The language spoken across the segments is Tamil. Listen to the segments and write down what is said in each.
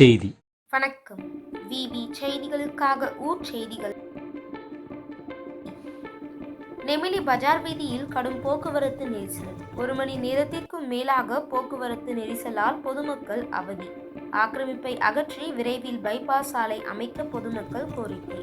செய்தி. வணக்கம். விவி செய்திகளுக்காக ஊர் செய்திகள். நெமிலி பஜார் வீதியில் கடும் போக்குவரத்து நெரிசல். 1 மணி நேரத்திற்கும் மேலாக போக்குவரத்து நெரிசலால் பொதுமக்கள் அவதி. ஆக்கிரமிப்பை அகற்றி விரைவில் பைபாஸ் சாலை அமைக்க பொதுமக்கள் கோரிக்கை.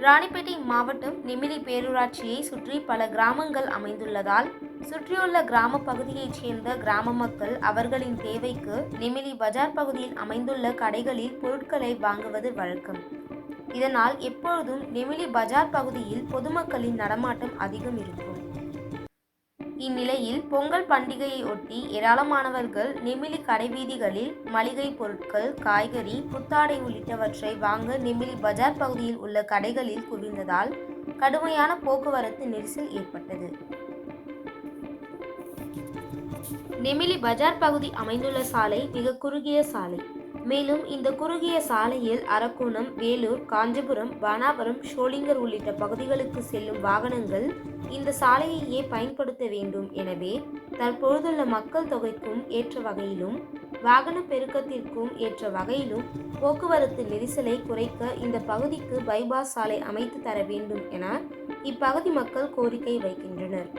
ராணிப்பேட்டை மாவட்டம் நெமிலி பேரூராட்சியை சுற்றி பல கிராமங்கள் அமைந்துள்ளதால் சுற்றியுள்ள கிராம பகுதியைச் சேர்ந்த கிராம மக்கள் அவர்களின் தேவைக்கு நெமிலி பஜார் பகுதியில் அமைந்துள்ள கடைகளில் பொருட்களை வாங்குவது வழக்கம். இதனால் எப்பொழுதும் நெமிலி பஜார் பகுதியில் பொதுமக்களின் நடமாட்டம் அதிகம் இருக்கும். இந்நிலையில் பொங்கல் பண்டிகையை ஒட்டி ஏராளமானவர்கள் நெமிலி கடைவீதிகளில் மளிகை பொருட்கள், காய்கறி, புத்தாடை உள்ளிட்டவற்றை வாங்க நெமிலி பஜார் பகுதியில் உள்ள கடைகளில் குவிந்ததால் கடுமையான போக்குவரத்து நெரிசல் ஏற்பட்டது. நெமிலி பஜார் பகுதி அமைந்துள்ள சாலை மிக குறுகிய சாலை. மேலும் இந்த குறுகிய சாலையில் அரக்கோணம், வேலூர், காஞ்சிபுரம், பானாபுரம், ஷோலிங்கர் உள்ளிட்ட பகுதிகளுக்கு செல்லும் வாகனங்கள் இந்த சாலையையே பயன்படுத்த வேண்டும். எனவே தற்பொழுதுள்ள மக்கள் தொகைக்கும் ஏற்ற வகையிலும் வாகன பெருக்கத்திற்கும் ஏற்ற வகையிலும் போக்குவரத்து நெரிசலை குறைக்க இந்த பகுதிக்கு பைபாஸ் சாலை அமைத்து தர வேண்டும் என இப்பகுதி மக்கள் கோரிக்கை வைக்கின்றனர்.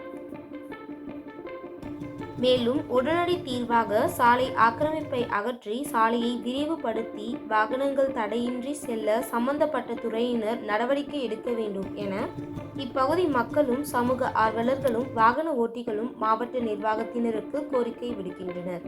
மேலும் உடனடி தீர்வாக சாலை ஆக்கிரமிப்பை அகற்றி சாலையை விரிவுபடுத்தி வாகனங்கள் தடையின்றி செல்ல சம்பந்தப்பட்ட துறையினர் நடவடிக்கை எடுக்க வேண்டும் என இப்பகுதி மக்களும் சமூக ஆர்வலர்களும் வாகன ஓட்டிகளும் மாவட்ட நிர்வாகத்தினருக்கு கோரிக்கை விடுக்கின்றனர்.